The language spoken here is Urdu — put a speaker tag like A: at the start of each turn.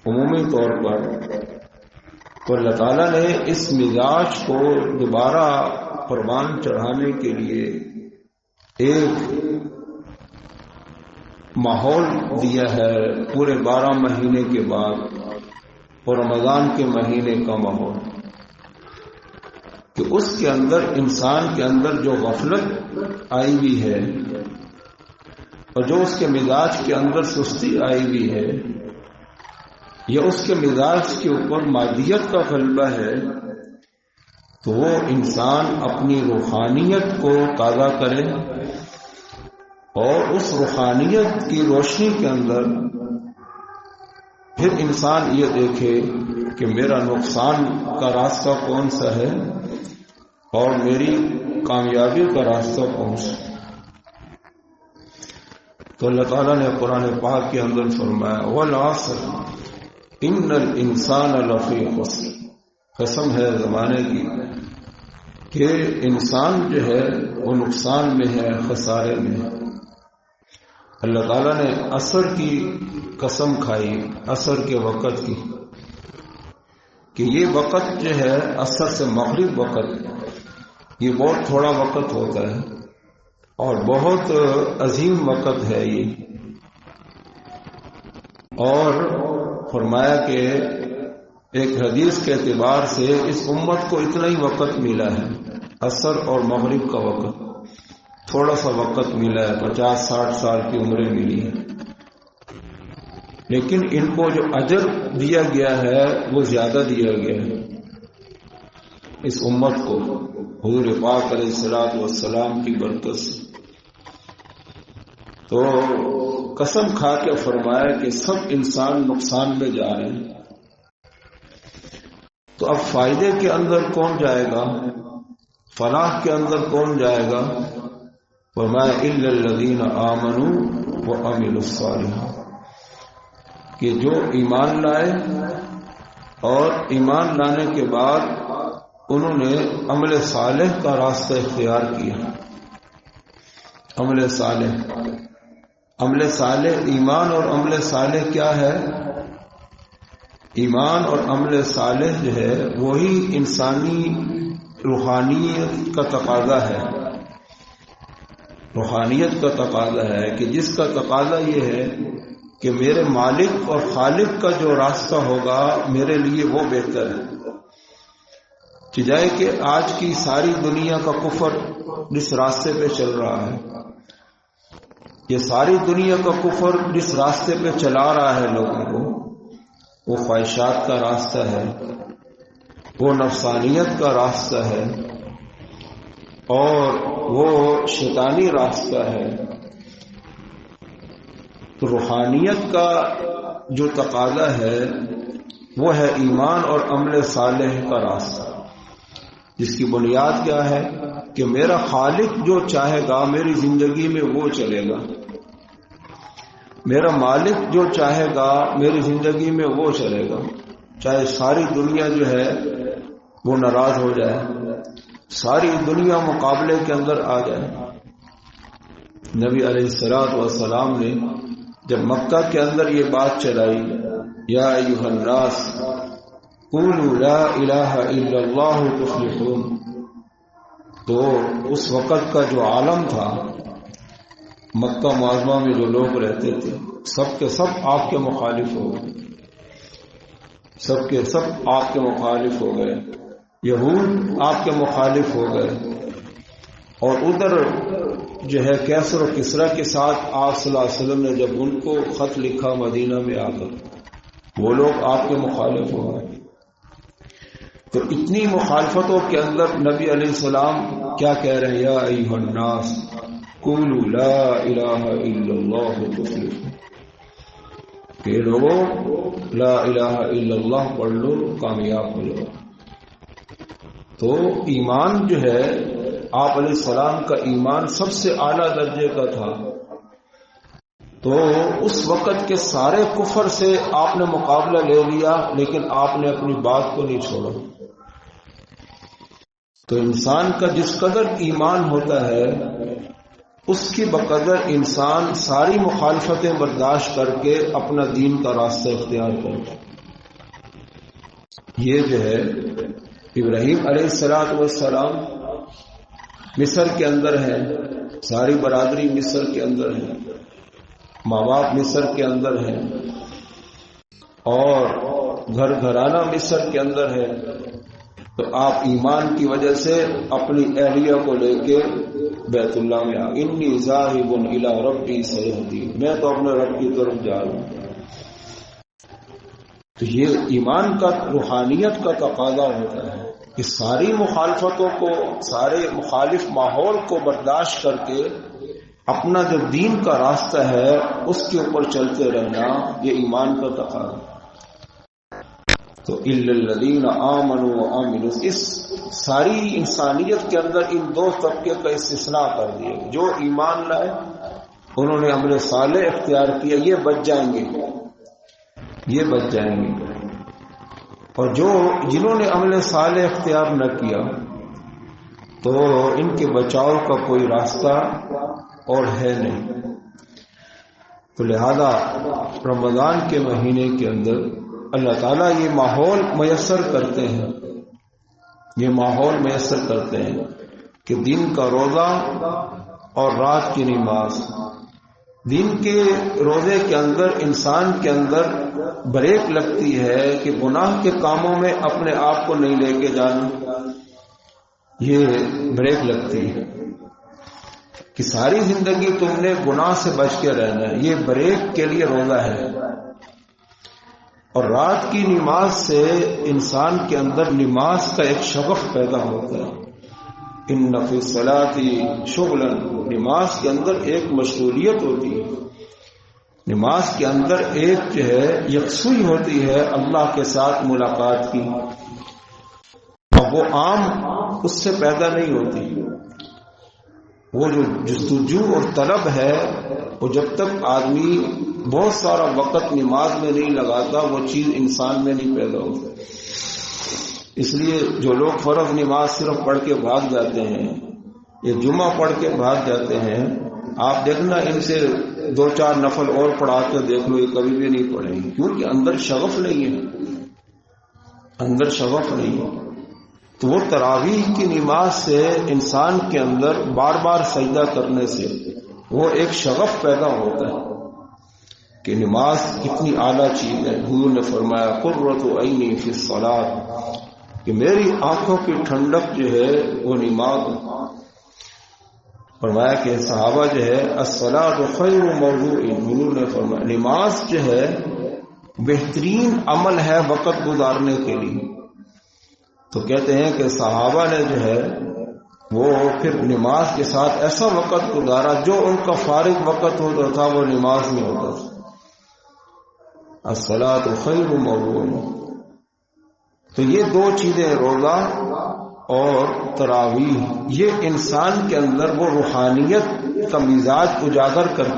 A: عمومی طور پر، تو اللہ تعالیٰ نے اس مزاج کو دوبارہ پروان چڑھانے کے لیے ایک ماحول دیا ہے پورے 12 مہینے کے بعد، اور رمضان کے مہینے کا ماحول، کہ اس کے اندر انسان کے اندر جو غفلت آئی ہوئی ہے اور جو اس کے مزاج کے اندر سستی آئی ہوئی ہے، یا اس کے مزاج کے اوپر مادیت کا غلبہ ہے، تو وہ انسان اپنی روحانیت کو تازہ کرے اور اس روحانیت کی روشنی کے اندر پھر انسان یہ دیکھے کہ میرا نقصان کا راستہ کون سا ہے اور میری کامیابی کا راستہ کون سا ہے۔ تو اللہ تعالیٰ نے قرآن پاک کے اندر فرمایا والعصر ان الانسان لفی خسر، قسم ہے زمانے کی کہ انسان جو ہے وہ نقصان میں ہے، خسارے میں ہے۔ اللہ تعالیٰ نے عصر کی قسم کھائی، عصر کے وقت کی، کہ یہ وقت جو ہے عصر سے مغرب وقت، یہ بہت تھوڑا وقت ہوتا ہے اور بہت عظیم وقت ہے یہ۔ اور فرمایا کہ ایک حدیث کے اعتبار سے اس امت کو اتنا ہی وقت ملا ہے، عصر اور مغرب کا وقت تھوڑا سا وقت ملا ہے، 50-60 سال کی عمریں ملی ہیں، لیکن ان کو جو اجر دیا گیا ہے وہ زیادہ دیا گیا ہے اس امت کو، حضور پاک علیہ الصلوۃ والسلام کی برکت سے۔ تو قسم کھا کے فرمایا کہ سب انسان نقصان میں جا رہے ہیں، تو اب فائدے کے اندر کون جائے گا، فلاح کے اندر کون جائے گا؟ وَمَا إِلَّا الَّذِينَ آمَنُوا وَعَمِلُوا الصَّالِحَاتِ، کہ جو ایمان لائے اور ایمان لانے کے بعد انہوں نے عمل صالح کا راستہ اختیار کیا۔ عمل صالح، عمل صالح، ایمان اور عمل صالح کیا ہے؟ ایمان اور عمل صالح جو ہے وہی انسانی روحانیت کا تقاضا ہے، روحانیت کا تقاضا ہے، کہ جس کا تقاضا یہ ہے کہ میرے مالک اور خالق کا جو راستہ ہوگا میرے لیے وہ بہتر ہے، چاہے کہ آج کی ساری دنیا کا کفر جس راستے پہ چل رہا ہے، یہ ساری دنیا کا کفر جس راستے پہ چلا رہا ہے لوگوں کو، وہ خواہشات کا راستہ ہے، وہ نفسانیت کا راستہ ہے اور وہ شیطانی راستہ ہے۔ تو روحانیت کا جو تقاضا ہے وہ ہے ایمان اور عمل صالح کا راستہ، جس کی بنیاد کیا ہے کہ میرا خالق جو چاہے گا میری زندگی میں وہ چلے گا، میرا مالک جو چاہے گا میری زندگی میں وہ چلے گا، چاہے ساری دنیا جو ہے وہ ناراض ہو جائے، ساری دنیا مقابلے کے اندر آ جائے۔ نبی علیہ الصلوۃ والسلام نے جب مکہ کے اندر یہ بات چلائی، یا ایھا الناس قولوا لا الہ الا اللہ تفلحون، تو اس وقت کا جو عالم تھا، مکہ معظمہ میں جو لوگ رہتے تھے، سب کے سب آپ کے مخالف ہو گئے، سب کے سب آپ کے مخالف ہو گئے، یہود آپ کے مخالف ہو گئے، اور ادھر جو ہے کیسر و کسرا کے ساتھ آپ صلی اللہ علیہ وسلم نے جب ان کو خط لکھا مدینہ میں آ کر، وہ لوگ آپ کے مخالف ہو گئے۔ تو اتنی مخالفتوں کے اندر نبی علیہ السلام کیا کہہ رہے ہیں؟ یا ایھا الناس قولوا لا الہ الا اللہ تفلحوا، کہ لوگوں لا الہ الا اللہ پڑھ لو کامیاب ہو جاؤ۔ تو ایمان جو ہے، آپ علیہ السلام کا ایمان سب سے اعلیٰ درجے کا تھا، تو اس وقت کے سارے کفر سے آپ نے مقابلہ لے لیا، لیکن آپ نے اپنی بات کو نہیں چھوڑا۔ تو انسان کا جس قدر ایمان ہوتا ہے اس کی بقدر انسان ساری مخالفتیں برداشت کر کے اپنا دین کا راستہ اختیار کرتا ہے۔ یہ جو ہے ابراہیم علیہ السلام مصر کے اندر ہے، ساری برادری مصر کے اندر ہے، ماں باپ مصر کے اندر ہے، اور گھر گھرانہ مصر کے اندر ہے، تو آپ ایمان کی وجہ سے اپنی اہلیہ کو لے کے بیت اللہ میں انی ذاہب الی ربی سیہدین، میں تو اپنے رب کی طرف جا رہا ہوں۔ تو یہ ایمان کا روحانیت کا تقاضا ہوتا ہے کہ ساری مخالفتوں کو، سارے مخالف ماحول کو برداشت کر کے اپنا جو دین کا راستہ ہے اس کے اوپر چلتے رہنا، یہ ایمان کا تقاضا۔ تو الا الذین آمنوا وعملوا، اس ساری انسانیت کے اندر ان دو طبقے کا استثناء کر دیا، جو ایمان لائے انہوں نے عمل صالح اختیار کیا، یہ بچ جائیں گے، یہ بچ جائیں گے، اور جنہوں نے عمل صالح اختیار نہ کیا تو ان کے بچاؤ کا کوئی راستہ اور ہے نہیں۔ تو لہذا رمضان کے مہینے کے اندر اللہ تعالیٰ یہ ماحول میسر کرتے ہیں، یہ ماحول میسر کرتے ہیں کہ دن کا روزہ اور رات کی نماز۔ دن کے روزے کے اندر انسان کے اندر بریک لگتی ہے کہ گناہ کے کاموں میں اپنے آپ کو نہیں لے کے جانا، یہ بریک لگتی ہے کہ ساری زندگی تم نے گناہ سے بچ کے رہنا ہے، یہ بریک کے لیے روزہ ہے۔ اور رات کی نماز سے انسان کے اندر نماز کا ایک شغف پیدا ہوتا ہے، ان فی الصلاۃ شغلا، نماز کے اندر ایک مشغولیت ہوتی ہے، نماز کے اندر ایک جو ہے یکسوئی ہوتی ہے اللہ کے ساتھ ملاقات کی، اب وہ عام اس سے پیدا نہیں ہوتی، وہ جو جستجو اور طلب ہے وہ جب تک آدمی بہت سارا وقت نماز میں نہیں لگاتا وہ چیز انسان میں نہیں پیدا ہوتی۔ اس لیے جو لوگ فرض نماز صرف پڑھ کے بھاگ جاتے ہیں، یہ جمعہ پڑھ کے بھاگ جاتے ہیں، آپ دیکھنا ان سے 2-4 نفل اور پڑھا کے دیکھ لو، یہ کبھی بھی نہیں پڑھیں گے، کیونکہ اندر شغف نہیں ہے، اندر شغف نہیں ہے۔ تو وہ تراویح کی نماز سے انسان کے اندر بار بار سجدہ کرنے سے وہ ایک شغف پیدا ہوتا ہے کہ نماز کتنی اعلیٰ چیز ہے۔ حضور نے فرمایا قرۃ عینی فی الصلاۃ، کہ میری آنکھوں کی ٹھنڈک جو ہے وہ نماز۔ فرمایا کہ صحابہ جو ہے الصلاۃ خیر موضوع، حضور نے فرمایا نماز جو ہے بہترین عمل ہے وقت گزارنے کے لیے۔ تو کہتے ہیں کہ صحابہ نے جو ہے وہ پھر نماز کے ساتھ ایسا وقت گزارا جو ان کا فارغ وقت ہوتا تھا وہ نماز میں ہوتا تھا۔ الصلاۃ خیر موضوع، تو یہ دو چیزیں روزہ اور تراویح، یہ انسان کے اندر وہ روحانیت کا مزاج اجاگر کرتے